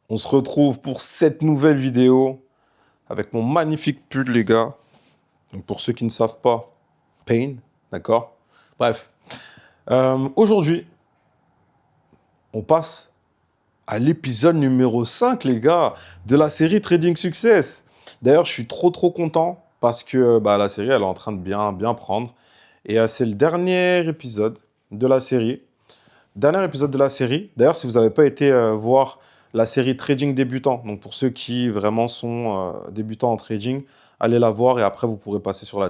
On se retrouve pour cette nouvelle vidéo avec mon magnifique pull, les gars. Donc pour ceux qui ne savent pas, Pain, d'accord? Bref, aujourd'hui, on passe à l'épisode numéro 5, les gars, de la série Trading Success. D'ailleurs, je suis trop content parce que la série, elle est en train de bien prendre. Et c'est le dernier épisode de la série. Dernier épisode de la série. D'ailleurs, si vous n'avez pas été voir la série Trading débutant, donc pour ceux qui vraiment sont débutants en trading, allez la voir et après vous pourrez passer sur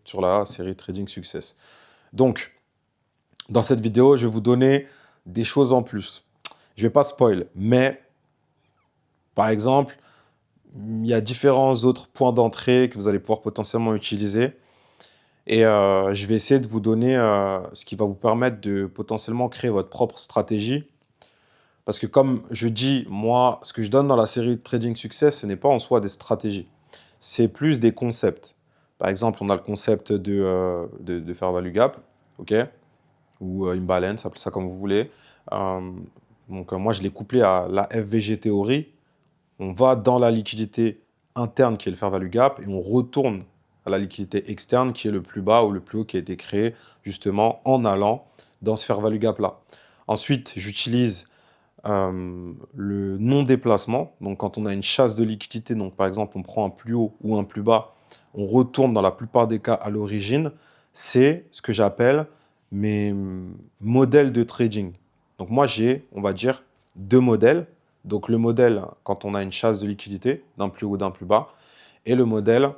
sur la série Trading Success. Donc, dans cette vidéo, je vais vous donner des choses en plus. Je vais pas spoil, mais par exemple, il y a différents autres points d'entrée que vous allez pouvoir potentiellement utiliser. Et je vais essayer de vous donner ce qui va vous permettre de potentiellement créer votre propre stratégie. Parce que comme je dis, moi, ce que je donne dans la série Trading Success, ce n'est pas en soi des stratégies. C'est plus des concepts. Par exemple, on a le concept de Fair Value Gap, ok, ou Imbalance, appelez ça comme vous voulez. Euh, moi, je l'ai couplé à la FVG théorie. On va dans la liquidité interne qui est le Fair Value Gap et on retourne à la liquidité externe qui est le plus bas ou le plus haut qui a été créé justement en allant dans ce Fair Value Gap-là. Ensuite, j'utilise le non-déplacement. Donc, quand on a une chasse de liquidité, donc par exemple, on prend un plus haut ou un plus bas, on retourne dans la plupart des cas à l'origine. C'est ce que j'appelle mes modèles de trading. Donc, moi, j'ai, on va dire, deux modèles. Donc, le modèle, quand on a une chasse de liquidité, d'un plus haut ou d'un plus bas, et le modèle,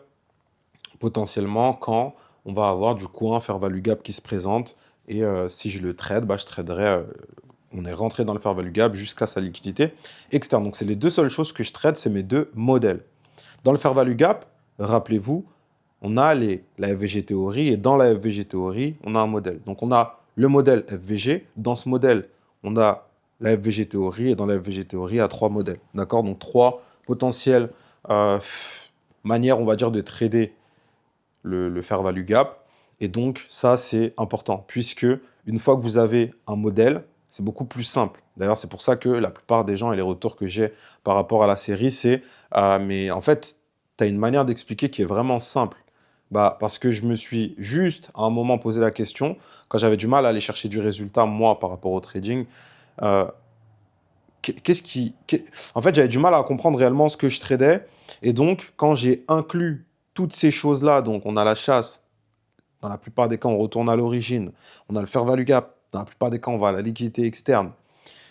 potentiellement, quand on va avoir du coup un fair value gap qui se présente. Et si je le trade, je traderai on est rentré dans le fair value gap jusqu'à sa liquidité externe. Donc, c'est les deux seules choses que je trade, c'est mes deux modèles. Dans le fair value gap, rappelez-vous, on a la FVG théorie et dans la FVG théorie, on a un modèle. Donc, on a le modèle FVG. Dans ce modèle, on a la FVG théorie et dans la FVG théorie, il y a trois modèles. D'accord? Donc, trois potentielles manières, on va dire, de trader le fair value gap. Et donc, ça, c'est important, puisque une fois que vous avez un modèle, c'est beaucoup plus simple. D'ailleurs, c'est pour ça que la plupart des gens et les retours que j'ai par rapport à la série, c'est mais en fait, tu as une manière d'expliquer qui est vraiment simple. Parce que je me suis juste à un moment posé la question, quand j'avais du mal à aller chercher du résultat, moi, par rapport au trading, euh, qu'est-ce qui... En fait, j'avais du mal à comprendre réellement ce que je tradais. Et donc, quand j'ai inclus toutes ces choses-là, donc on a la chasse, dans la plupart des cas, on retourne à l'origine, on a le fair value gap, dans la plupart des cas, on va à la liquidité externe.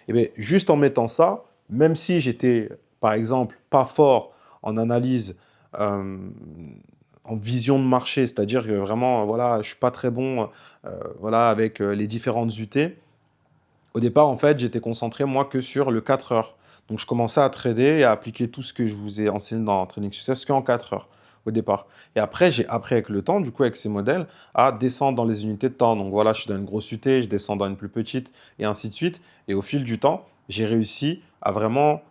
Et bien, juste en mettant ça, même si j'étais, par exemple, pas fort en analyse, euh, en vision de marché, c'est-à-dire que vraiment, voilà, je suis pas très bon voilà, avec les différentes UT, au départ, en fait, j'étais concentré, moi, que sur le 4 heures. Donc, je commençais à trader et à appliquer tout ce que je vous ai enseigné dans Trading Success qu'en 4 heures au départ. Et après, j'ai appris avec le temps, du coup, avec ces modèles, à descendre dans les unités de temps. Donc, voilà, je suis dans une grosse UT, je descends dans une plus petite, et ainsi de suite. Et au fil du temps, j'ai réussi à vraiment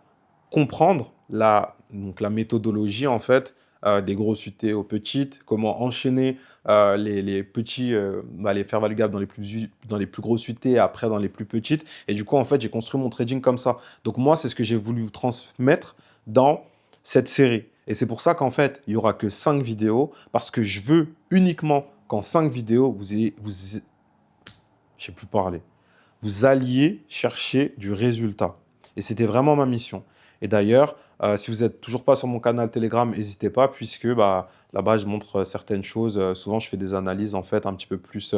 comprendre donc la méthodologie en fait des grosses UT aux petites, comment enchaîner les petits, les faire value gap dans les plus grosses UT et après dans les plus petites. Et du coup, en fait, j'ai construit mon trading comme ça. Donc moi, c'est ce que j'ai voulu vous transmettre dans cette série. Et c'est pour ça qu'en fait, il n'y aura que 5 vidéos, parce que je veux uniquement qu'en 5 vidéos, je sais plus parler, vous alliez chercher du résultat. Et c'était vraiment ma mission. Et d'ailleurs, si vous n'êtes toujours pas sur mon canal Telegram, n'hésitez pas, puisque là-bas, je montre certaines choses. Souvent, je fais des analyses, en fait, un petit peu plus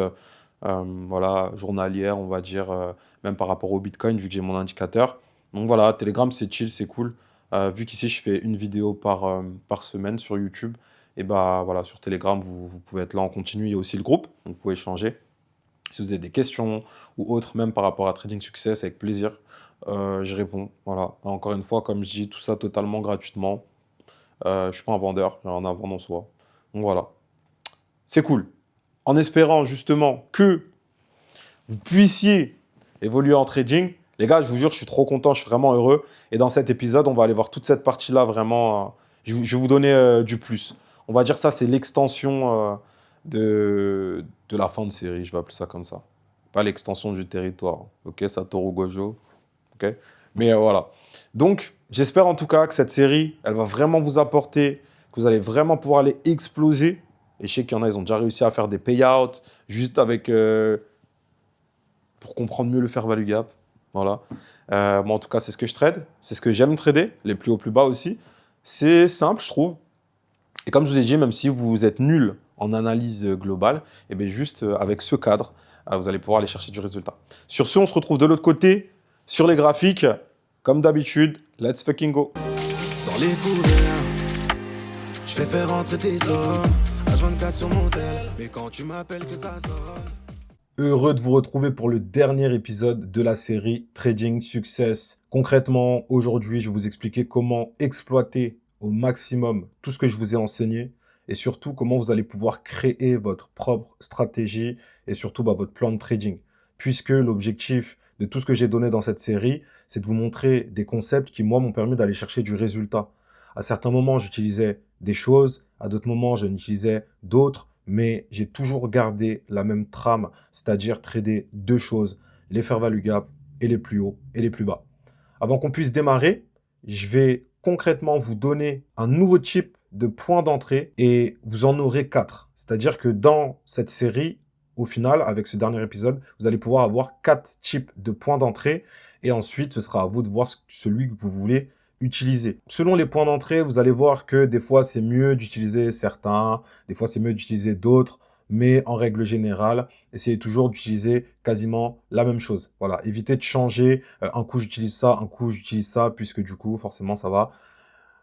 voilà, journalières, on va dire, même par rapport au Bitcoin, vu que j'ai mon indicateur. Donc voilà, Telegram, c'est chill, c'est cool. Vu qu'ici, je fais une vidéo par semaine sur YouTube, et voilà, sur Telegram, vous pouvez être là en continu. Il y a aussi le groupe, donc vous pouvez échanger. Si vous avez des questions ou autres, même par rapport à Trading Success, avec plaisir, je réponds. Voilà. Encore une fois, comme je dis, tout ça totalement gratuitement. Je ne suis pas un vendeur, j'ai rien à vendre en soi. Donc voilà. C'est cool. En espérant justement que vous puissiez évoluer en trading. Les gars, je vous jure, je suis trop content, je suis vraiment heureux. Et dans cet épisode, on va aller voir toute cette partie-là vraiment. Je vais vous donner du plus. On va dire ça, c'est l'extension de la fin de série, je vais appeler ça comme ça. Pas l'extension du territoire. Ok, Satoru Gojo. Ok. Mais voilà. Donc, j'espère en tout cas que cette série, elle va vraiment vous apporter, que vous allez vraiment pouvoir les exploser. Et je sais qu'il y en a, ils ont déjà réussi à faire des payouts juste avec... pour comprendre mieux le fair value gap. Voilà. Moi, en tout cas, c'est ce que je trade. C'est ce que j'aime trader, les plus hauts, plus bas aussi. C'est simple, je trouve. Et comme je vous ai dit, même si vous êtes nul en analyse globale, et bien juste avec ce cadre, vous allez pouvoir aller chercher du résultat. Sur ce, on se retrouve de l'autre côté, sur les graphiques. Comme d'habitude, let's fucking go. Sans les couverts, je fais faire rentrer tes hommes. H24 sur mon tel, mais quand tu m'appelles que ça sonne. Heureux de vous retrouver pour le dernier épisode de la série Trading Success. Concrètement, aujourd'hui, je vais vous expliquer comment exploiter au maximum tout ce que je vous ai enseigné et surtout comment vous allez pouvoir créer votre propre stratégie et surtout votre plan de trading. Puisque l'objectif de tout ce que j'ai donné dans cette série, c'est de vous montrer des concepts qui, moi, m'ont permis d'aller chercher du résultat. À certains moments, j'utilisais des choses, à d'autres moments, j'en utilisais d'autres, mais j'ai toujours gardé la même trame, c'est-à-dire trader deux choses, les fair value gap et les plus hauts et les plus bas. Avant qu'on puisse démarrer, je vais concrètement vous donner un nouveau type de point d'entrée et vous en aurez 4. C'est-à-dire que dans cette série, au final, avec ce dernier épisode, vous allez pouvoir avoir 4 types de points d'entrée et ensuite, ce sera à vous de voir celui que vous voulez utiliser. Selon les points d'entrée, vous allez voir que des fois, c'est mieux d'utiliser certains, des fois, c'est mieux d'utiliser d'autres, mais en règle générale, essayez toujours d'utiliser quasiment la même chose. Voilà, évitez de changer, un coup j'utilise ça, un coup j'utilise ça, puisque du coup, forcément, ça va.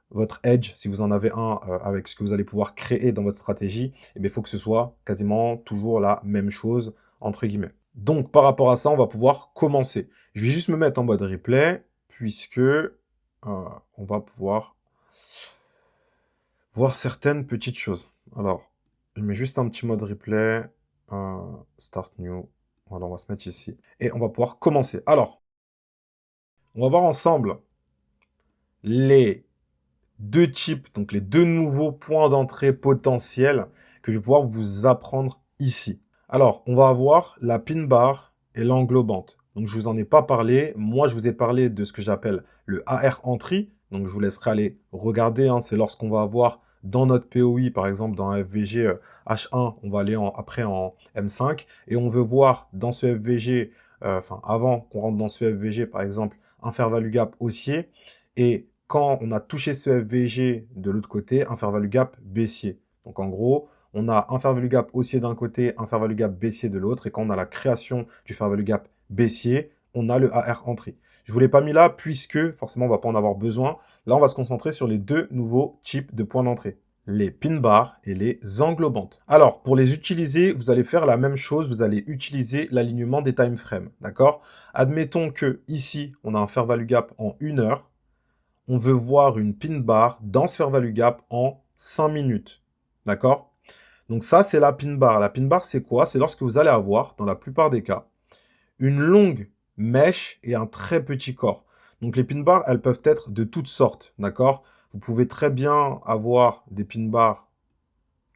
Votre edge, si vous en avez un avec ce que vous allez pouvoir créer dans votre stratégie, eh bien, il faut que ce soit quasiment toujours la même chose, entre guillemets. Donc, par rapport à ça, on va pouvoir commencer. Je vais juste me mettre en mode replay, puisque on va pouvoir voir certaines petites choses. Alors, je mets juste un petit mode replay, start new. Voilà, on va se mettre ici. Et on va pouvoir commencer. Alors, on va voir ensemble les deux types, donc les deux nouveaux points d'entrée potentiels que je vais pouvoir vous apprendre ici. Alors, on va avoir la pin bar et l'englobante. Donc, je vous en ai pas parlé. Moi, je vous ai parlé de ce que j'appelle le AR entry. Donc, je vous laisserai aller regarder. Hein. C'est lorsqu'on va avoir dans notre POI, par exemple, dans un FVG H1, on va aller après en M5. Et on veut voir dans ce FVG, avant qu'on rentre dans ce FVG, par exemple, un fair value gap haussier. Et quand on a touché ce FVG de l'autre côté, un fair value gap baissier. Donc, en gros, on a un fair value gap haussier d'un côté, un fair value gap baissier de l'autre. Et quand on a la création du fair value gap baissier, on a le AR entry. Je ne vous l'ai pas mis là puisque forcément, on ne va pas en avoir besoin. Là, on va se concentrer sur les deux nouveaux types de points d'entrée. Les pin bars et les englobantes. Alors, pour les utiliser, vous allez faire la même chose. Vous allez utiliser l'alignement des time frames. D'accord? Admettons que ici, on a un fair value gap en 1 heure. On veut voir une pin bar dans ce fair value gap en 5 minutes. D'accord? Donc ça, c'est la pin bar. La pin bar, c'est quoi? C'est lorsque vous allez avoir, dans la plupart des cas, une longue mèche et un très petit corps. Donc les pin bars, elles peuvent être de toutes sortes, d'accord? Vous pouvez très bien avoir des pin bars.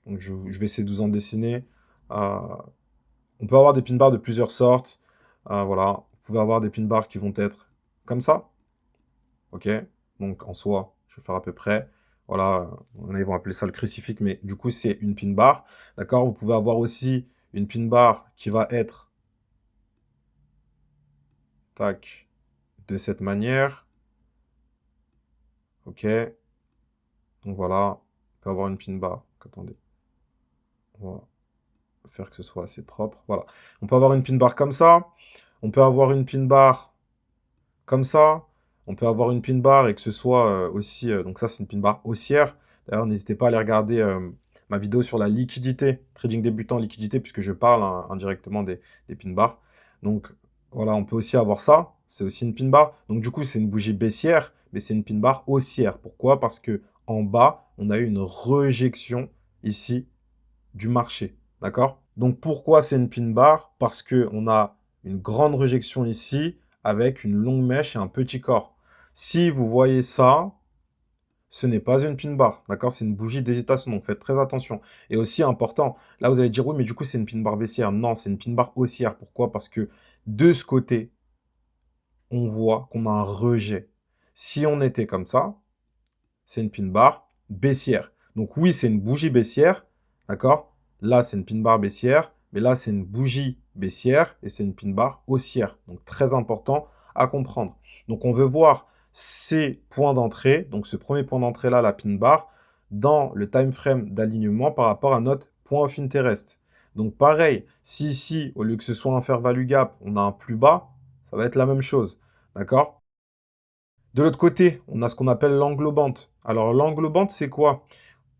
Donc je vais essayer de vous en dessiner. On peut avoir des pin bars de plusieurs sortes. Voilà. Vous pouvez avoir des pin bars qui vont être comme ça. Ok? Donc en soi, je vais faire à peu près. Voilà, ils vont appeler ça le crucifix, mais du coup, c'est une pin bar. D'accord? Vous pouvez avoir aussi une pin bar qui va être tac, de cette manière. Ok? Donc voilà, on peut avoir une pin bar. Attendez. On va faire que ce soit assez propre. Voilà. On peut avoir une pin bar comme ça. On peut avoir une pin bar comme ça. On peut avoir une pin bar et que ce soit aussi... donc ça, c'est une pin bar haussière. D'ailleurs, n'hésitez pas à aller regarder ma vidéo sur la liquidité, trading débutant liquidité, puisque je parle indirectement des pin bars. Donc voilà, on peut aussi avoir ça. C'est aussi une pin bar. Donc du coup, c'est une bougie baissière, mais c'est une pin bar haussière. Pourquoi? Parce que en bas, on a eu une rejection ici du marché. D'accord? Donc pourquoi c'est une pin bar? Parce qu'on a une grande rejection ici avec une longue mèche et un petit corps. Si vous voyez ça, ce n'est pas une pin bar, d'accord? C'est une bougie d'hésitation, donc faites très attention. Et aussi important, là vous allez dire, oui, mais du coup c'est une pin bar baissière. Non, c'est une pin bar haussière. Pourquoi? Parce que de ce côté, on voit qu'on a un rejet. Si on était comme ça, c'est une pin bar baissière. Donc oui, c'est une bougie baissière, d'accord? Là, c'est une pin bar baissière, mais là, c'est une bougie baissière et c'est une pin bar haussière. Donc très important à comprendre. Donc on veut voir ces points d'entrée, donc ce premier point d'entrée là, la pin bar, dans le time frame d'alignement par rapport à notre point of interest. Donc pareil, si ici, au lieu que ce soit un fair value gap, on a un plus bas, ça va être la même chose, d'accord? De l'autre côté, on a ce qu'on appelle l'englobante. Alors, l'englobante, c'est quoi?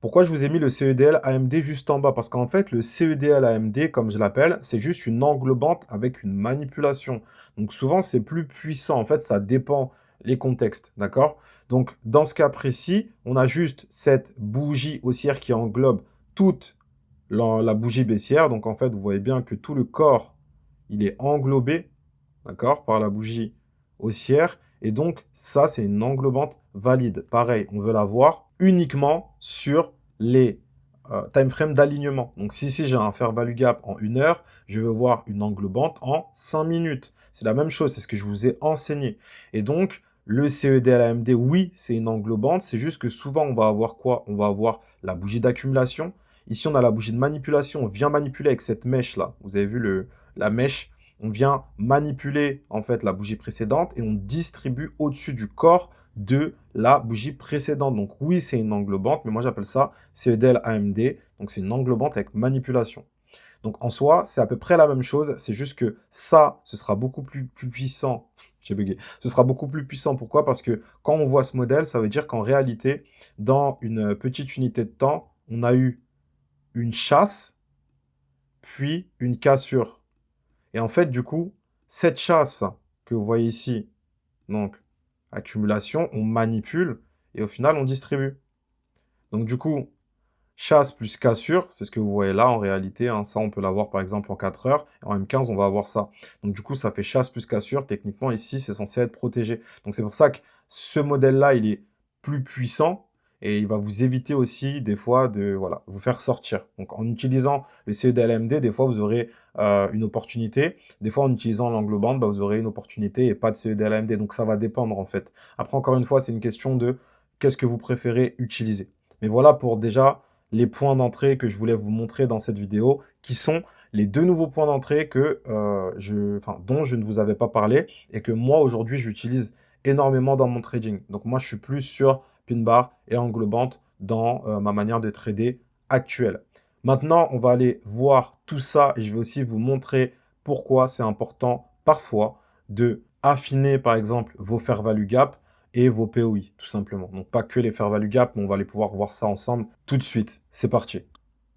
Pourquoi je vous ai mis le CEDL AMD juste en bas? Parce qu'en fait, le CEDL AMD, comme je l'appelle, c'est juste une englobante avec une manipulation. Donc, souvent, c'est plus puissant. En fait, ça dépend les contextes, d'accord? Donc, dans ce cas précis, on a juste cette bougie haussière qui englobe toute la bougie baissière. Donc, en fait, vous voyez bien que tout le corps, il est englobé, d'accord, par la bougie haussière. Et donc, ça, c'est une englobante valide. Pareil, on veut la voir uniquement sur les time frames d'alignement. Donc, si ici, j'ai un fair value gap en 1 heure, je veux voir une englobante en 5 minutes. C'est la même chose, c'est ce que je vous ai enseigné. Et donc, le CED à l'AMD, oui, c'est une englobante. C'est juste que souvent, on va avoir quoi? On va avoir la bougie d'accumulation. Ici, on a la bougie de manipulation. On vient manipuler avec cette mèche-là. Vous avez vu la mèche? On vient manipuler en fait la bougie précédente et on distribue au-dessus du corps de la bougie précédente. Donc oui, c'est une englobante, mais moi j'appelle ça CEDL AMD. Donc c'est une englobante avec manipulation. Donc en soi, c'est à peu près la même chose. C'est juste que ça, ce sera beaucoup plus puissant. J'ai bugué. Ce sera beaucoup plus puissant. Pourquoi? Parce que quand on voit ce modèle, ça veut dire qu'en réalité, dans une petite unité de temps, on a eu une chasse, puis une cassure. Et en fait, du coup, cette chasse que vous voyez ici, donc accumulation, on manipule et au final, on distribue. Donc du coup, chasse plus cassure, c'est ce que vous voyez là en réalité. Hein, ça, on peut l'avoir par exemple en 4 heures. Et en M15, on va avoir ça. Donc du coup, ça fait chasse plus cassure. Techniquement, ici, c'est censé être protégé. Donc c'est pour ça que ce modèle-là, il est plus puissant. Et il va vous éviter aussi, des fois, de vous faire sortir. Donc, en utilisant le CEDLMD, des fois, vous aurez une opportunité. Des fois, en utilisant l'englobante, vous aurez une opportunité et pas de CEDLMD. Donc, ça va dépendre, en fait. Après, encore une fois, c'est une question de qu'est-ce que vous préférez utiliser. Mais voilà pour déjà les points d'entrée que je voulais vous montrer dans cette vidéo, qui sont les 2 nouveaux points d'entrée dont je ne vous avais pas parlé et que moi, aujourd'hui, j'utilise énormément dans mon trading. Donc, moi, je suis plus sur pin bar et englobante dans ma manière de trader actuelle. Maintenant, on va aller voir tout ça et je vais aussi vous montrer pourquoi c'est important parfois de affiner par exemple vos fair value gap et vos POI tout simplement. Donc pas que les fair value gap, mais on va aller pouvoir voir ça ensemble tout de suite. C'est parti.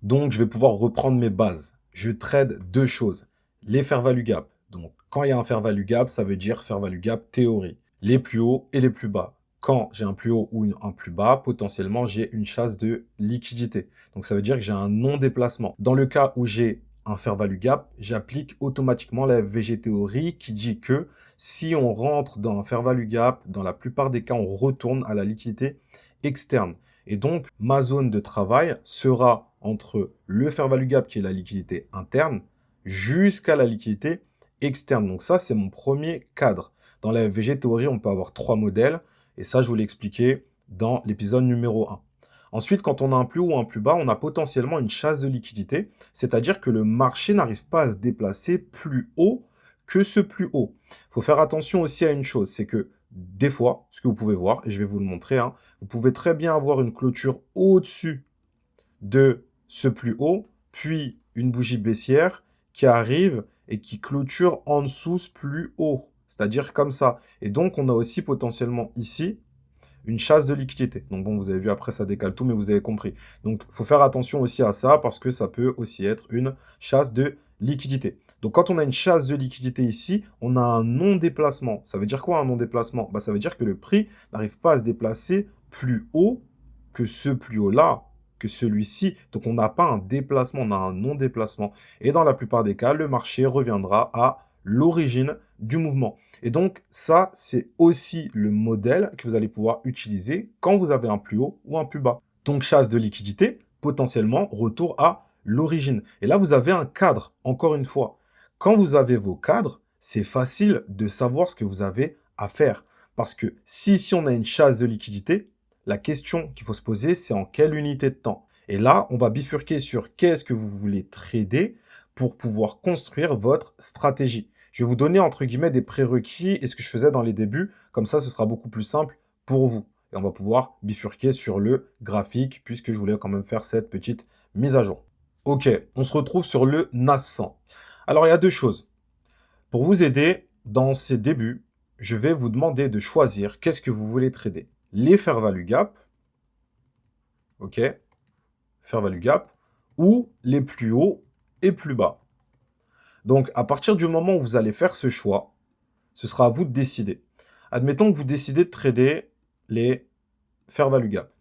Donc je vais pouvoir reprendre mes bases. Je trade 2 choses. Les fair value gap. Donc quand il y a un fair value gap, ça veut dire fair value gap théorie. Les plus hauts et les plus bas. Quand j'ai un plus haut ou un plus bas, potentiellement, j'ai une chasse de liquidité. Donc, ça veut dire que j'ai un non-déplacement. Dans le cas où j'ai un fair value gap, j'applique automatiquement la FVG théorie qui dit que si on rentre dans un fair value gap, dans la plupart des cas, on retourne à la liquidité externe. Et donc, ma zone de travail sera entre le fair value gap, qui est la liquidité interne, jusqu'à la liquidité externe. Donc ça, c'est mon premier cadre. Dans la FVG théorie, on peut avoir 3 modèles. Et ça, je vous l'ai expliqué dans l'épisode numéro 1. Ensuite, quand on a un plus haut ou un plus bas, on a potentiellement une chasse de liquidité, c'est-à-dire que le marché n'arrive pas à se déplacer plus haut que ce plus haut. Il faut faire attention aussi à une chose, c'est que des fois, ce que vous pouvez voir, et je vais vous le montrer, vous pouvez très bien avoir une clôture au-dessus de ce plus haut, puis une bougie baissière qui arrive et qui clôture en dessous ce plus haut. C'est-à-dire comme ça. Et donc, on a aussi potentiellement ici une chasse de liquidité. Donc bon, vous avez vu, après, ça décale tout, mais vous avez compris. Donc, il faut faire attention aussi à ça parce que ça peut aussi être une chasse de liquidité. Donc, quand on a une chasse de liquidité ici, on a un non-déplacement. Ça veut dire quoi, un non-déplacement? Ça veut dire que le prix n'arrive pas à se déplacer plus haut que ce plus haut-là, que celui-ci. Donc, on n'a pas un déplacement, on a un non-déplacement. Et dans la plupart des cas, le marché reviendra à l'origine du mouvement. Et donc, ça, c'est aussi le modèle que vous allez pouvoir utiliser quand vous avez un plus haut ou un plus bas. Donc, chasse de liquidité, potentiellement, retour à l'origine. Et là, vous avez un cadre, encore une fois. Quand vous avez vos cadres, c'est facile de savoir ce que vous avez à faire. Parce que si on a une chasse de liquidité, la question qu'il faut se poser, c'est en quelle unité de temps. Et là, on va bifurquer sur qu'est-ce que vous voulez trader pour pouvoir construire votre stratégie. Je vais vous donner, entre guillemets, des prérequis et ce que je faisais dans les débuts. Comme ça, ce sera beaucoup plus simple pour vous. Et on va pouvoir bifurquer sur le graphique, puisque je voulais quand même faire cette petite mise à jour. Ok, on se retrouve sur le NAS 100. Alors, il y a deux choses. Pour vous aider dans ces débuts, je vais vous demander de choisir qu'est-ce que vous voulez trader. Les fair value gap, ok, fair value gap, ou les plus hauts et plus bas. Donc, à partir du moment où vous allez faire ce choix, ce sera à vous de décider. Admettons que vous décidez de trader les fair value gap.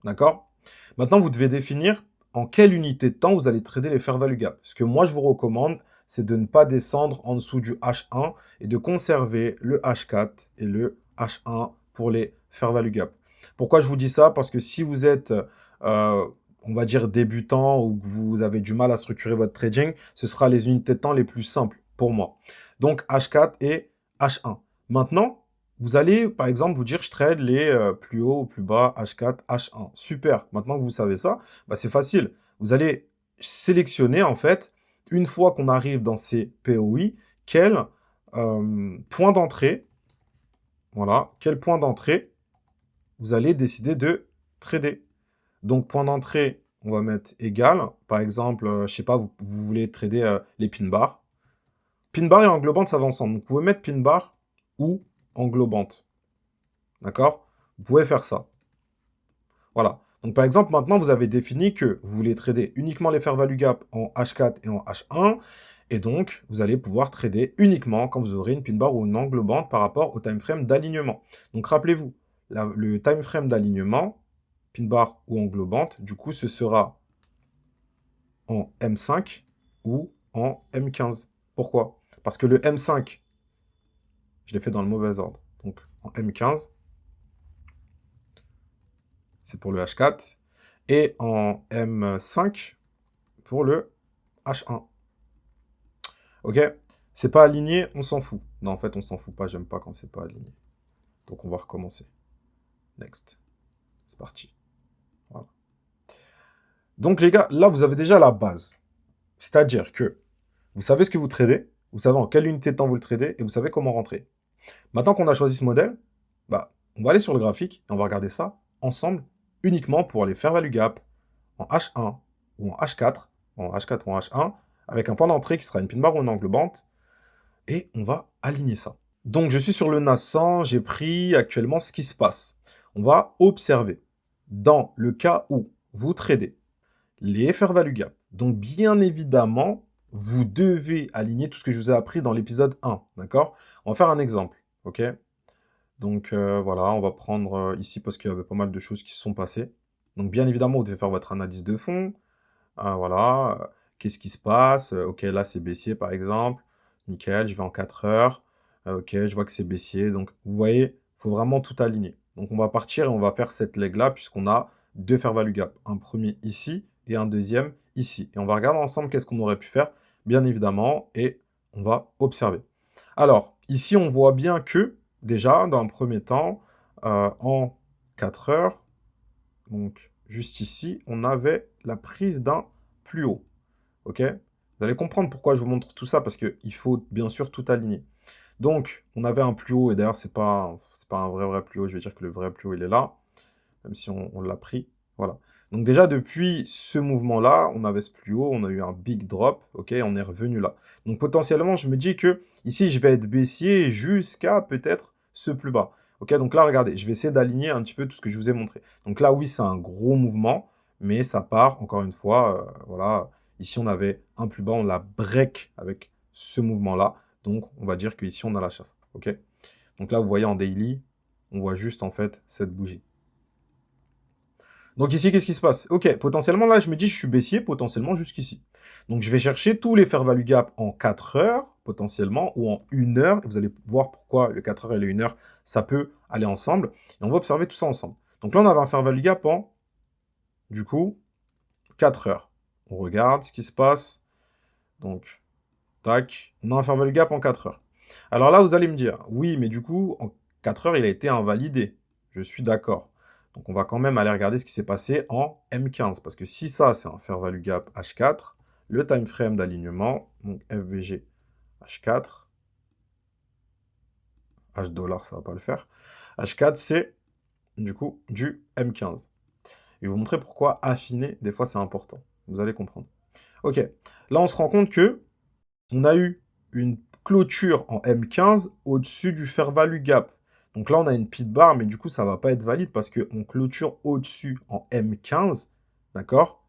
D'accord? Maintenant, vous devez définir en quelle unité de temps vous allez trader les fair value gap. Ce que moi, je vous recommande, c'est de ne pas descendre en dessous du H1 et de conserver le H4 et le H1 pour les fair value gap. Pourquoi je vous dis ça? Parce que si vous êtes, on va dire, débutant ou que vous avez du mal à structurer votre trading, ce sera les unités de temps les plus simples pour moi. Donc, H4 et H1. Maintenant, vous allez, par exemple, vous dire, je trade les plus hauts ou plus bas, H4, H1. Super. Maintenant que vous savez ça, bah, c'est facile. Vous allez sélectionner, en fait, une fois qu'on arrive dans ces POI, quel point d'entrée, voilà, quel point d'entrée vous allez décider de trader. Donc, point d'entrée, on va mettre égal. Par exemple, je sais pas, vous voulez trader les pin bars. Pin bar et englobante, ça va ensemble. Donc, vous pouvez mettre pin bar ou englobante. D'accord? Vous pouvez faire ça. Voilà. Donc, par exemple, maintenant, vous avez défini que vous voulez trader uniquement les fair value gap en H4 et en H1. Et donc, vous allez pouvoir trader uniquement quand vous aurez une pin bar ou une englobante par rapport au time frame d'alignement. Donc, rappelez-vous, le time frame d'alignement, pin bar ou englobante, du coup, ce sera en M5 ou en M15. Pourquoi? Parce que le M5, je l'ai fait dans le mauvais ordre. Donc, en M15, c'est pour le H4. Et en M5, pour le H1. Ok? C'est pas aligné, on s'en fout. Non, en fait, on s'en fout pas. J'aime pas quand c'est pas aligné. Donc, on va recommencer. Next. C'est parti. Voilà. Donc, les gars, là, vous avez déjà la base. C'est-à-dire que vous savez ce que vous tradez, vous savez en quelle unité de temps vous le tradez, et vous savez comment rentrer. Maintenant qu'on a choisi ce modèle, bah, on va aller sur le graphique, et on va regarder ça ensemble, uniquement pour aller faire value gap en H1 ou en H4, en H4 ou en H1, avec un point d'entrée qui sera une pin bar ou une englobante, et on va aligner ça. Donc, je suis sur le NAS 100, j'ai pris actuellement ce qui se passe. On va observer. Dans le cas où vous tradez les fair value gap, donc bien évidemment, vous devez aligner tout ce que je vous ai appris dans l'épisode 1, d'accord? On va faire un exemple, ok? Donc voilà, on va prendre ici parce qu'il y avait pas mal de choses qui se sont passées. Donc bien évidemment, vous devez faire votre analyse de fond. Voilà, qu'est-ce qui se passe? Ok, là c'est baissier par exemple. Nickel, je vais en 4 heures. Ok, je vois que c'est baissier. Donc vous voyez, il faut vraiment tout aligner. Donc on va partir et on va faire cette leg-là puisqu'on a deux fair value gap. Un premier ici et un deuxième ici. Et on va regarder ensemble qu'est-ce qu'on aurait pu faire, bien évidemment, et on va observer. Alors, ici on voit bien que, déjà, dans un premier temps, en 4 heures, donc juste ici, on avait la prise d'un plus haut. Ok? Vous allez comprendre pourquoi je vous montre tout ça, parce qu'il faut bien sûr tout aligner. Donc, on avait un plus haut, et d'ailleurs, c'est pas un vrai plus haut, je vais dire que le vrai plus haut, il est là, même si on l'a pris. Voilà. Donc déjà, depuis ce mouvement-là, on avait ce plus haut, on a eu un big drop, ok, on est revenu là. Donc potentiellement, je me dis que ici, je vais être baissier jusqu'à peut-être ce plus bas. Ok, donc là, regardez, je vais essayer d'aligner un petit peu tout ce que je vous ai montré. Donc là, oui, c'est un gros mouvement, mais ça part, encore une fois, voilà. Ici, on avait un plus bas, on l'a break avec ce mouvement-là. Donc, on va dire qu'ici, on a la chasse, ok. Donc là, vous voyez en daily, on voit juste, en fait, cette bougie. Donc ici, qu'est-ce qui se passe? Ok, potentiellement, là, je me dis, je suis baissier, potentiellement jusqu'ici. Donc, je vais chercher tous les fair value gap en 4 heures, potentiellement, ou en 1 heure. Et vous allez voir pourquoi le 4 heures et le 1 heure, ça peut aller ensemble. Et on va observer tout ça ensemble. Donc là, on avait un fair value gap en, du coup, 4 heures. On regarde ce qui se passe. Donc, tac, on a un fair value gap en 4 heures. Alors là, vous allez me dire, oui, mais du coup, en 4 heures, il a été invalidé. Je suis d'accord. Donc, on va quand même aller regarder ce qui s'est passé en M15. Parce que si ça, c'est un fair value gap H4, le time frame d'alignement, donc FVG H4, H dollar, ça va pas le faire. H4, c'est du coup du M15. Je vais vous montrer pourquoi affiner, des fois, c'est important. Vous allez comprendre. Ok, là, on se rend compte que on a eu une clôture en M15 au-dessus du fair value gap. Donc là, on a une pit bar, mais du coup, ça ne va pas être valide parce qu'on clôture au-dessus en M15, d'accord?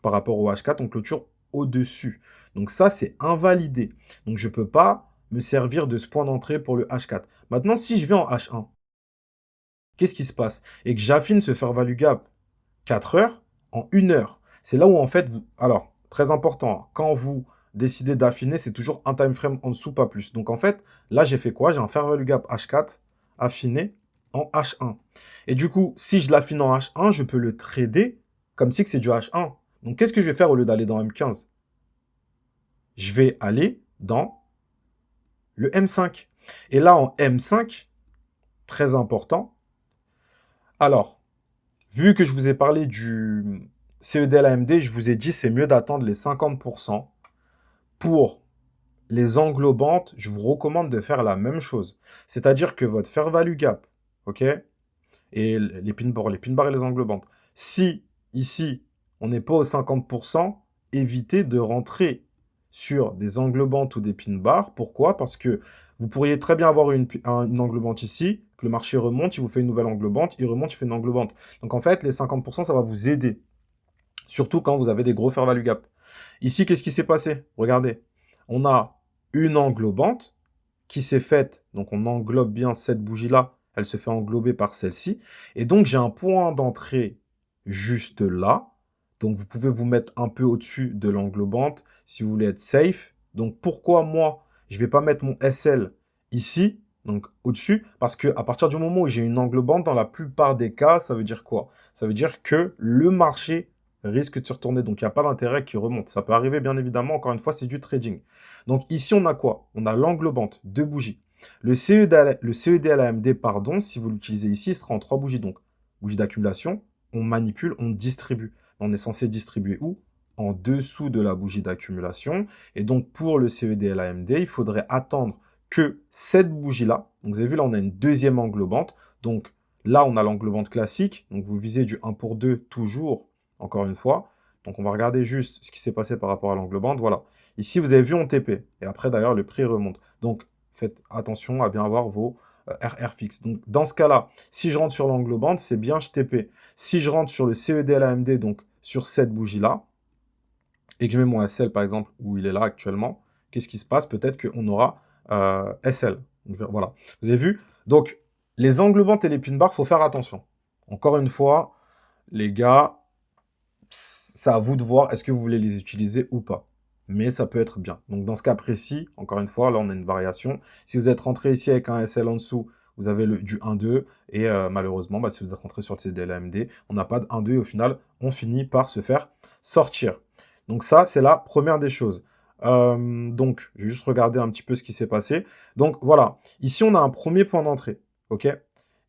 Par rapport au H4, on clôture au-dessus. Donc ça, c'est invalidé. Donc je ne peux pas me servir de ce point d'entrée pour le H4. Maintenant, si je vais en H1, qu'est-ce qui se passe? Et que j'affine ce fair value gap 4 heures en 1 heure. C'est là où, en fait, alors, très important, hein, quand vous décidez d'affiner, c'est toujours un time frame en dessous, pas plus. Donc, en fait, là, j'ai fait quoi? J'ai un fair value gap H4 affiné en H1. Et du coup, si je l'affine en H1, je peux le trader comme si que c'est du H1. Donc, qu'est-ce que je vais faire au lieu d'aller dans M15? Je vais aller dans le M5. Et là, en M5, très important. Alors, vu que je vous ai parlé du CEDL AMD, je vous ai dit c'est mieux d'attendre les 50%. Pour les englobantes, je vous recommande de faire la même chose. C'est-à-dire que votre fair value gap, ok, et les pin bars et les englobantes, si ici, on n'est pas aux 50%, évitez de rentrer sur des englobantes ou des pin bars. Pourquoi? Parce que vous pourriez très bien avoir une englobante ici, que le marché remonte, il vous fait une nouvelle englobante, il remonte, il fait une englobante. Donc en fait, les 50%, ça va vous aider. Surtout quand vous avez des gros fair value gap. Ici, qu'est-ce qui s'est passé? Regardez, on a une englobante qui s'est faite, donc on englobe bien cette bougie-là, elle se fait englober par celle-ci, et donc j'ai un point d'entrée juste là, donc vous pouvez vous mettre un peu au-dessus de l'englobante si vous voulez être safe. Donc pourquoi moi, je ne vais pas mettre mon SL ici, donc au-dessus? Parce qu'à partir du moment où j'ai une englobante, dans la plupart des cas, ça veut dire quoi? Ça veut dire que le marché risque de se retourner, donc il n'y a pas d'intérêt qui remonte. Ça peut arriver, bien évidemment, encore une fois, c'est du trading. Donc ici, on a quoi? On a l'englobante, 2 bougies. Le CED à l'AMD, pardon, si vous l'utilisez ici, il sera en 3 bougies. Donc, bougie d'accumulation, on manipule, on distribue. On est censé distribuer où? En dessous de la bougie d'accumulation. Et donc, pour le CED à l'AMD, il faudrait attendre que cette bougie-là, donc vous avez vu, là, on a une deuxième englobante. Donc, là, on a l'englobante classique. Donc, vous visez du 1 pour 2 toujours, encore une fois. Donc, on va regarder juste ce qui s'est passé par rapport à l'englobante. Voilà. Ici, vous avez vu, on TP. Et après, d'ailleurs, le prix remonte. Donc, faites attention à bien avoir vos RR fixes. Donc, dans ce cas-là, si je rentre sur l'englobante, c'est bien, je TP. Si je rentre sur le CEDL AMD, donc sur cette bougie-là, et que je mets mon SL, par exemple, où il est là actuellement, qu'est-ce qui se passe? Peut-être qu'on aura SL. Voilà. Vous avez vu? Donc, les englobantes et les pin bars, il faut faire attention. Encore une fois, les gars, c'est à vous de voir est-ce que vous voulez les utiliser ou pas. Mais ça peut être bien. Donc dans ce cas précis, encore une fois, là on a une variation. Si vous êtes rentré ici avec un SL en dessous, vous avez du 1-2. Et malheureusement, si vous êtes rentré sur le CDLAMD, on n'a pas de 1-2 et au final, on finit par se faire sortir. Donc ça, c'est la première des choses. Donc, je vais juste regarder un petit peu ce qui s'est passé. Donc voilà, ici on a un premier point d'entrée. Ok.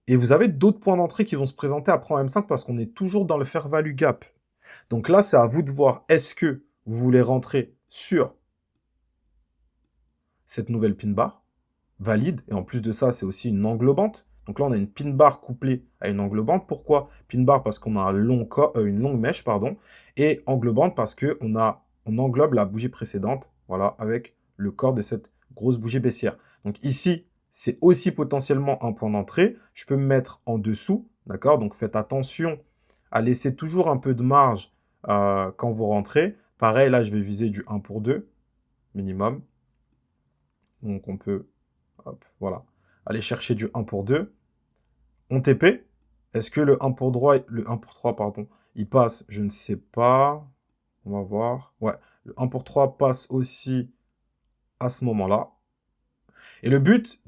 Et vous avez d'autres points d'entrée qui vont se présenter après en M5 parce qu'on est toujours dans le fair value gap. Donc là, c'est à vous de voir, est-ce que vous voulez rentrer sur cette nouvelle pin bar, valide, et en plus de ça, c'est aussi une englobante. Donc là, on a une pin bar couplée à une englobante. Pourquoi pin bar? Parce qu'on a une longue mèche, pardon, et englobante parce qu'on englobe la bougie précédente, voilà, avec le corps de cette grosse bougie baissière. Donc ici, c'est aussi potentiellement un point d'entrée. Je peux me mettre en dessous, d'accord? Donc faites attention à laisser toujours un peu de marge quand vous rentrez. Pareil, là, je vais viser du 1 pour 2 minimum. Donc, on peut, hop, voilà, aller chercher du 1 pour 2. On TP. Est-ce que le 1 pour 3, pardon, il passe? Je ne sais pas. On va voir. Ouais, le 1 pour 3 passe aussi à ce moment-là. Et le but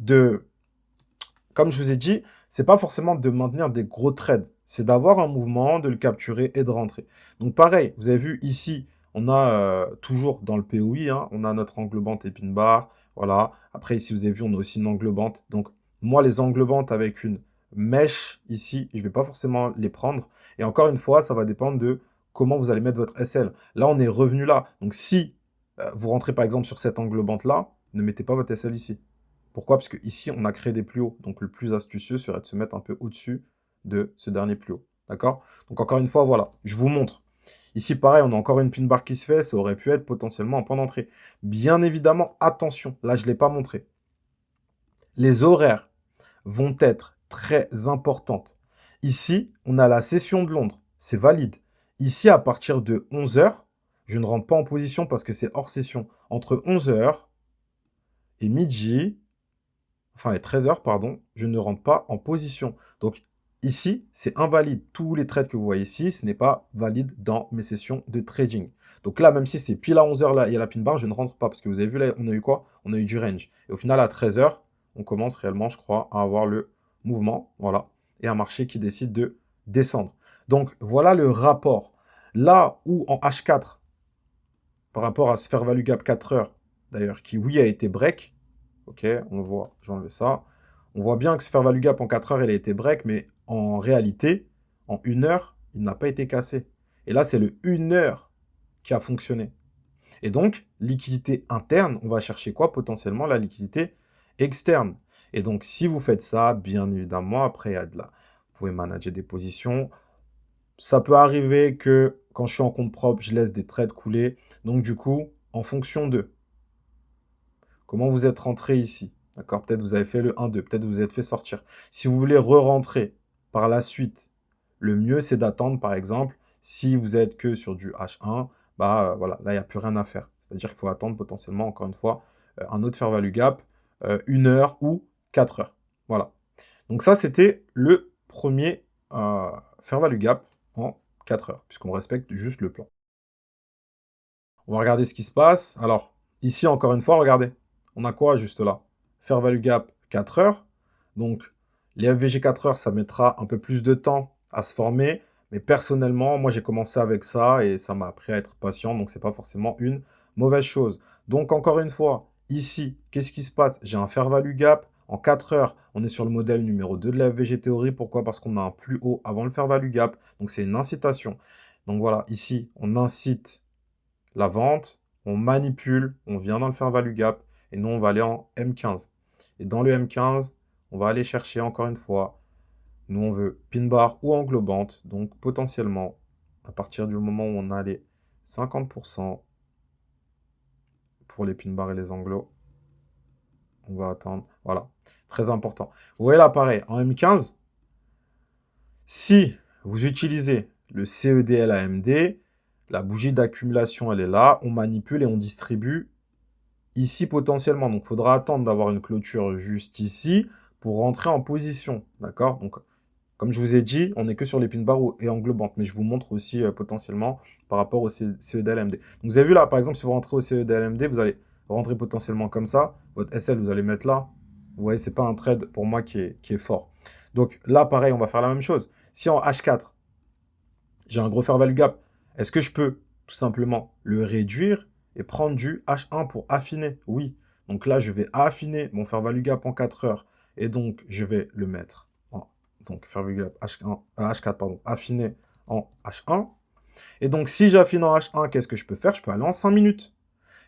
comme je vous ai dit, c'est pas forcément de maintenir des gros trades. C'est d'avoir un mouvement, de le capturer et de rentrer. Donc pareil, vous avez vu ici, on a toujours dans le POI, hein, on a notre englobante et pin bar. Voilà. Après, ici, vous avez vu, on a aussi une englobante. Donc, moi, les englobantes avec une mèche ici, je ne vais pas forcément les prendre. Et encore une fois, ça va dépendre de comment vous allez mettre votre SL. Là, on est revenu là. Donc, si vous rentrez par exemple sur cette englobante-là, ne mettez pas votre SL ici. Pourquoi? Parce que ici, on a créé des plus hauts. Donc, le plus astucieux serait de se mettre un peu au-dessus de ce dernier plus haut. D'accord? Donc, encore une fois, voilà, je vous montre. Ici, pareil, on a encore une pin bar qui se fait. Ça aurait pu être potentiellement un point d'entrée. Bien évidemment, attention. Là, je ne l'ai pas montré. Les horaires vont être très importantes. Ici, on a la session de Londres. C'est valide. Ici, à partir de 11 heures, je ne rentre pas en position parce que c'est hors session. Entre 11 heures et midi, enfin, et 13 heures, pardon, je ne rentre pas en position. Donc, ici, c'est invalide. Tous les trades que vous voyez ici, ce n'est pas valide dans mes sessions de trading. Donc là, même si c'est pile à 11 heures, là, il y a la pin bar, je ne rentre pas. Parce que vous avez vu, là, on a eu quoi? On a eu du range. Et au final, à 13 heures, on commence réellement, je crois, à avoir le mouvement. Voilà. Et un marché qui décide de descendre. Donc, voilà le rapport. Là où en H4, par rapport à ce fair value gap 4 heures, d'ailleurs, qui, oui, a été break. Ok, on le voit, je vais enlever ça. On voit bien que ce fair value gap en 4 heures, il a été break, mais en réalité, en 1 heure, il n'a pas été cassé. Et là, c'est le 1 heure qui a fonctionné. Et donc, liquidité interne, on va chercher quoi? Potentiellement la liquidité externe. Et donc, si vous faites ça, bien évidemment, après, il y a de la... vous pouvez manager des positions. Ça peut arriver que quand je suis en compte propre, je laisse des trades couler. Donc, du coup, en fonction de comment vous êtes rentré ici, d'accord? Peut-être vous avez fait le 1-2, peut-être vous êtes fait sortir. Si vous voulez re-rentrer par la suite, le mieux, c'est d'attendre, par exemple, si vous êtes que sur du H1, bah voilà, là, il n'y a plus rien à faire. C'est-à-dire qu'il faut attendre potentiellement, encore une fois, un autre fair value gap, 1 heure ou 4 heures. Voilà. Donc ça, c'était le premier fair value gap en 4 heures, puisqu'on respecte juste le plan. On va regarder ce qui se passe. Alors, ici, encore une fois, regardez. On a quoi juste là? Fair value gap 4 heures. Donc, les FVG 4 heures, ça mettra un peu plus de temps à se former. Mais personnellement, moi, j'ai commencé avec ça et ça m'a appris à être patient. Donc, ce n'est pas forcément une mauvaise chose. Donc, encore une fois, ici, qu'est-ce qui se passe? J'ai un fair value gap en 4 heures. On est sur le modèle numéro 2 de la FVG théorie. Pourquoi? Parce qu'on a un plus haut avant le fair value gap. Donc, c'est une incitation. Donc, voilà, ici, on incite la vente, on manipule, on vient dans le fair value gap, et nous, on va aller en M15. Et dans le M15, on va aller chercher, encore une fois, nous, on veut pin bar ou englobante, donc potentiellement, à partir du moment où on a les 50% pour les pin bars et les anglos, on va attendre, voilà, très important. Vous voyez là, pareil, en M15, si vous utilisez le CEDL AMD, la bougie d'accumulation, elle est là. On manipule et on distribue ici potentiellement. Donc, il faudra attendre d'avoir une clôture juste ici pour rentrer en position. D'accord? Donc, comme je vous ai dit, on n'est que sur les pin bars et englobantes. Mais je vous montre aussi potentiellement par rapport au CEDLMD. Donc, vous avez vu là, par exemple, si vous rentrez au CEDLMD, vous allez rentrer potentiellement comme ça. Votre SL, vous allez mettre là. Vous voyez, ce n'est pas un trade pour moi qui est fort. Donc, là, pareil, on va faire la même chose. Si en H4, j'ai un gros fair value gap, est-ce que je peux tout simplement le réduire et prendre du H1 pour affiner? Oui. Donc là, je vais affiner mon fair value gap en 4 heures. Et donc, je vais le mettre en donc, fair value gap H4, pardon, affiner en H1. Et donc, si j'affine en H1, qu'est-ce que je peux faire? Je peux aller en 5 minutes.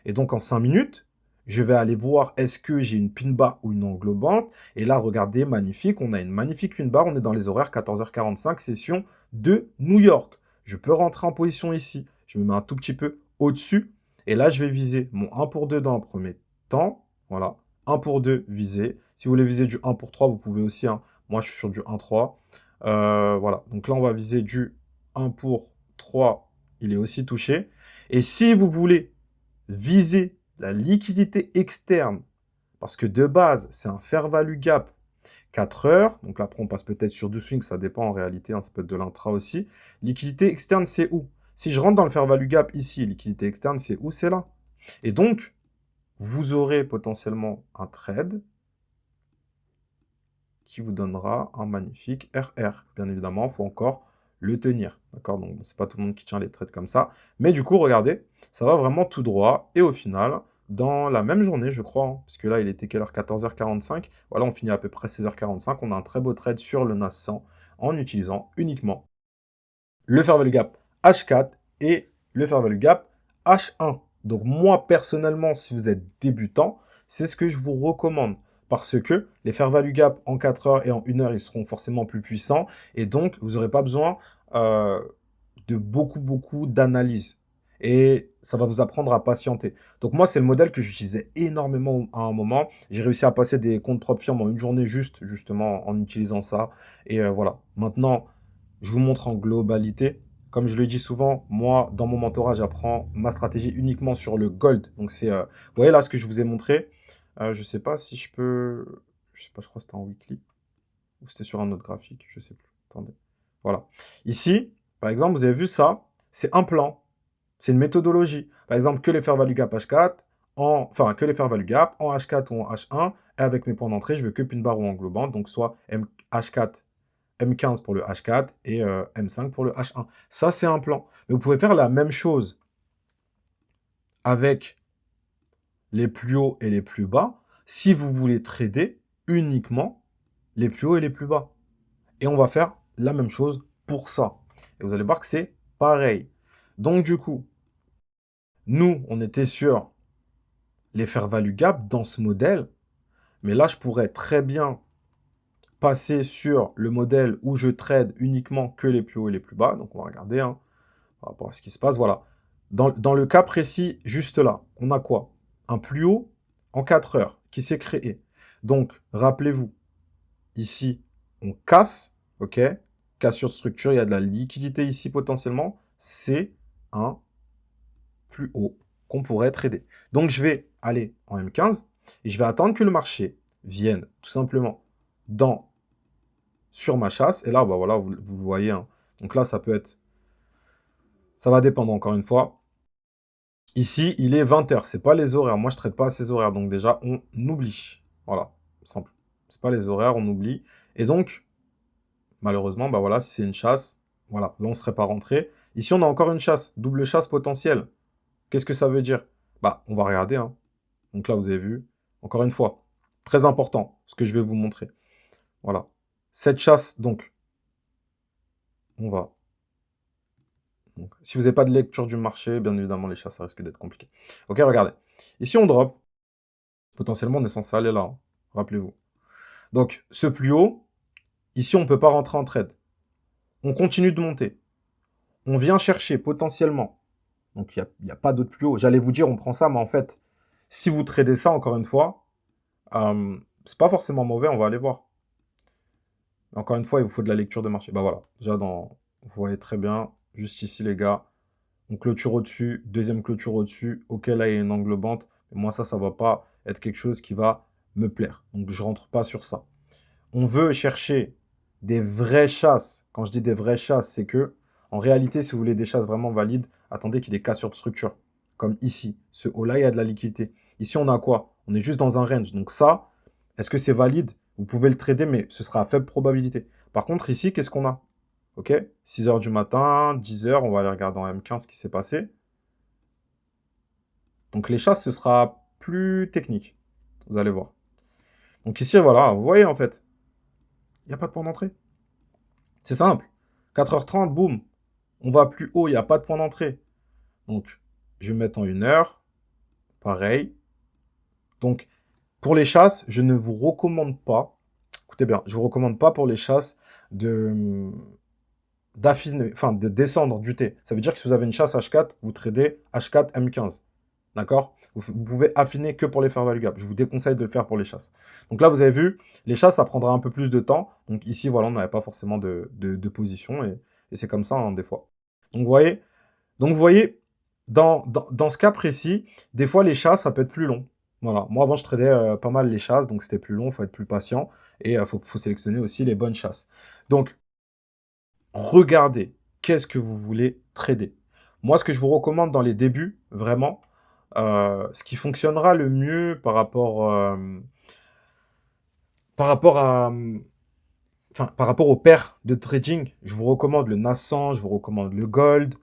Et donc, en 5 minutes, je vais aller voir est-ce que j'ai une pin bar ou une englobante. Et là, regardez, magnifique. On a une magnifique pin bar. On est dans les horaires 14h45, session de New York. Je peux rentrer en position ici. Je me mets un tout petit peu au-dessus. Et là, je vais viser mon 1 pour 2 dans un premier temps. Voilà, 1 pour 2 visé. Si vous voulez viser du 1 pour 3, vous pouvez aussi. Hein. Moi, je suis sur du 1-3. Voilà, donc là, on va viser du 1 pour 3. Il est aussi touché. Et si vous voulez viser la liquidité externe, parce que de base, c'est un fair value gap 4 heures. Donc là, après, on passe peut-être sur du swing, ça dépend en réalité, hein, ça peut être de l'intra aussi. Liquidité externe, c'est où? Si je rentre dans le fair value gap ici, liquidité externe, c'est où? C'est là. Et donc, vous aurez potentiellement un trade qui vous donnera un magnifique RR. Bien évidemment, il faut encore le tenir. D'accord? Donc, c'est pas tout le monde qui tient les trades comme ça. Mais du coup, regardez, ça va vraiment tout droit. Et au final, dans la même journée, je crois, hein, parce que là, il était quelle heure? 14h45. Voilà, on finit à peu près 16h45. On a un très beau trade sur le NAS 100 en utilisant uniquement le Fair Value Gap H4 et le Fair Value Gap H1. Donc moi, personnellement, si vous êtes débutant, c'est ce que je vous recommande. Parce que les Fair Value Gap en 4 heures et en 1 heure, ils seront forcément plus puissants. Et donc, vous n'aurez pas besoin de beaucoup d'analyse. Et ça va vous apprendre à patienter. Donc moi, c'est le modèle que j'utilisais énormément à un moment. J'ai réussi à passer des comptes propres firmes en une journée justement, en utilisant ça. Et voilà. Maintenant, je vous montre en globalité. Comme je le dis souvent, moi, dans mon mentorat, j'apprends ma stratégie uniquement sur le gold. Donc, c'est, vous voyez là ce que je vous ai montré. Je sais pas si je peux... Je sais pas, je crois que c'était en weekly. Ou c'était sur un autre graphique, je sais plus. Attendez. Voilà. Ici, par exemple, vous avez vu ça, c'est un plan. C'est une méthodologie. Par exemple, que les fair value gap H4, enfin, que les fair value gap en H4 ou en H1. Et avec mes points d'entrée, je veux que pin bar ou englobante. Donc, soit H4 M15 pour le H4 et M5 pour le H1. Ça, c'est un plan. Mais vous pouvez faire la même chose avec les plus hauts et les plus bas si vous voulez trader uniquement les plus hauts et les plus bas. Et on va faire la même chose pour ça. Et vous allez voir que c'est pareil. Donc, du coup, nous, on était sur les fair value gap dans ce modèle. Mais là, je pourrais très bien passer sur le modèle où je trade uniquement que les plus hauts et les plus bas. Donc, on va regarder hein, par rapport à ce qui se passe. Voilà. Dans le cas précis, juste là, on a quoi? Un plus haut en 4 heures qui s'est créé. Donc, rappelez-vous, ici, on casse, ok? Cassure de structure, il y a de la liquidité ici potentiellement. C'est un plus haut qu'on pourrait trader. Donc, je vais aller en M15 et je vais attendre que le marché vienne tout simplement sur ma chasse. Et là, bah voilà, vous voyez. Hein. Donc là, ça peut être... Ça va dépendre encore une fois. Ici, il est 20h. Ce n'est pas les horaires. Moi, je ne traite pas à ces horaires. Donc déjà, on oublie. Voilà, simple. Ce pas les horaires, on oublie. Et donc, malheureusement, bah voilà, si c'est une chasse, voilà, là, on ne serait pas rentré. Ici, on a encore une chasse. Double chasse potentielle. Qu'est-ce que ça veut dire? Bah, on va regarder. Hein. Donc là, vous avez vu. Encore une fois, très important, ce que je vais vous montrer. Voilà. Cette chasse, donc, on va... Donc, si vous n'avez pas de lecture du marché, bien évidemment, les chasses, ça risque d'être compliqué. Ok, regardez. Ici, on drop. Potentiellement, on est censé aller là. Hein. Rappelez-vous. Donc, ce plus haut, ici, on ne peut pas rentrer en trade. On continue de monter. On vient chercher potentiellement. Donc, il n'y a pas d'autre plus haut. J'allais vous dire, on prend ça, mais en fait, si vous tradez ça, encore une fois, c'est pas forcément mauvais, on va aller voir. Encore une fois, il vous faut de la lecture de marché. Bah voilà, déjà, vous voyez très bien, juste ici, les gars, on clôture au-dessus, deuxième clôture au-dessus. Ok, là, il y a une englobante. Mais moi, ça ne va pas être quelque chose qui va me plaire. Donc, je ne rentre pas sur ça. On veut chercher des vraies chasses. Quand je dis des vraies chasses, c'est que, en réalité, si vous voulez des chasses vraiment valides, attendez qu'il y ait des cassures de structure. Comme ici. Ce haut-là, il y a de la liquidité. Ici, on a quoi? On est juste dans un range. Donc ça, est-ce que c'est valide? Vous pouvez le trader, mais ce sera à faible probabilité. Par contre, ici, qu'est-ce qu'on a? Ok, 6 heures du matin, 10 heures, on va aller regarder en M15 ce qui s'est passé. Donc les chasses, ce sera plus technique. Vous allez voir. Donc ici, voilà, vous voyez en fait. Il n'y a pas de point d'entrée. C'est simple. 4h30, boum. On va plus haut, il n'y a pas de point d'entrée. Donc, je vais mettre en 1 heure. Pareil. Donc, pour les chasses, je ne vous recommande pas, écoutez bien, je ne vous recommande pas pour les chasses d'affiner, enfin de descendre du T. Ça veut dire que si vous avez une chasse H4, vous tradez H4 M15. D'accord? Vous pouvez affiner que pour les fair value gap. Je vous déconseille de le faire pour les chasses. Donc là, vous avez vu, les chasses, ça prendra un peu plus de temps. Donc ici, voilà, on n'avait pas forcément de position et c'est comme ça, hein, des fois. Donc vous voyez dans ce cas précis, des fois, les chasses, ça peut être plus long. Voilà. Moi, avant, je tradais pas mal les chasses, donc c'était plus long, il faut être plus patient. Et il faut sélectionner aussi les bonnes chasses. Donc, regardez, qu'est-ce que vous voulez trader. Moi, ce que je vous recommande dans les débuts, vraiment, ce qui fonctionnera le mieux par rapport aux paires de trading, je vous recommande le NAS 100, je vous recommande le Gold.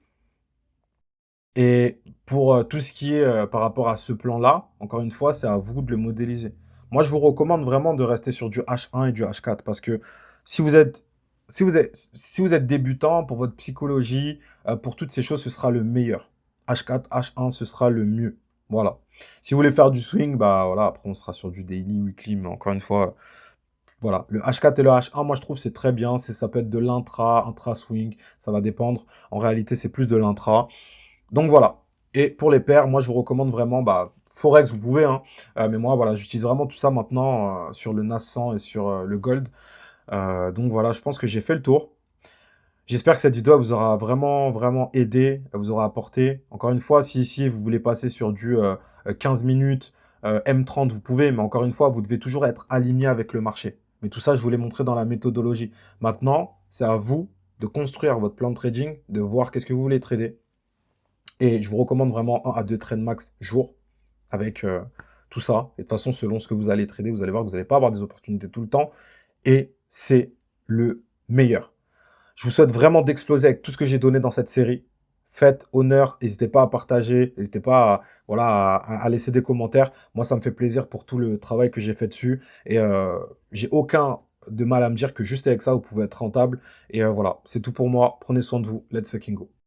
Et pour tout ce qui est par rapport à ce plan-là, encore une fois, c'est à vous de le modéliser. Moi, je vous recommande vraiment de rester sur du H1 et du H4 parce que si vous êtes, si vous êtes débutant, pour votre psychologie, pour toutes ces choses, ce sera le meilleur. H4, H1, ce sera le mieux. Voilà. Si vous voulez faire du swing, bah voilà, après on sera sur du daily, weekly, mais encore une fois, voilà. Le H4 et le H1, moi je trouve c'est très bien. Ça peut être de l'intra, intra-swing, ça va dépendre. En réalité, c'est plus de l'intra. Donc voilà. Et pour les paires, moi je vous recommande vraiment, bah, Forex, vous pouvez, hein. Mais moi, voilà, j'utilise vraiment tout ça maintenant sur le NAS 100 et sur le Gold. Donc voilà, je pense que j'ai fait le tour. J'espère que cette vidéo vous aura vraiment, vraiment aidé, elle vous aura apporté. Encore une fois, si ici vous voulez passer sur du 15 minutes, M30, vous pouvez, mais encore une fois, vous devez toujours être aligné avec le marché. Mais tout ça, je vous l'ai montré dans la méthodologie. Maintenant, c'est à vous de construire votre plan de trading, de voir qu'est-ce que vous voulez trader. Et je vous recommande vraiment 1 à 2 trades max jour avec tout ça. Et de toute façon, selon ce que vous allez trader, vous allez voir que vous n'allez pas avoir des opportunités tout le temps. Et c'est le meilleur. Je vous souhaite vraiment d'exploser avec tout ce que j'ai donné dans cette série. Faites honneur, n'hésitez pas à partager, n'hésitez pas à, voilà, à laisser des commentaires. Moi, ça me fait plaisir pour tout le travail que j'ai fait dessus. Et j'ai aucun de mal à me dire que juste avec ça, vous pouvez être rentable. Et voilà, c'est tout pour moi. Prenez soin de vous. Let's fucking go.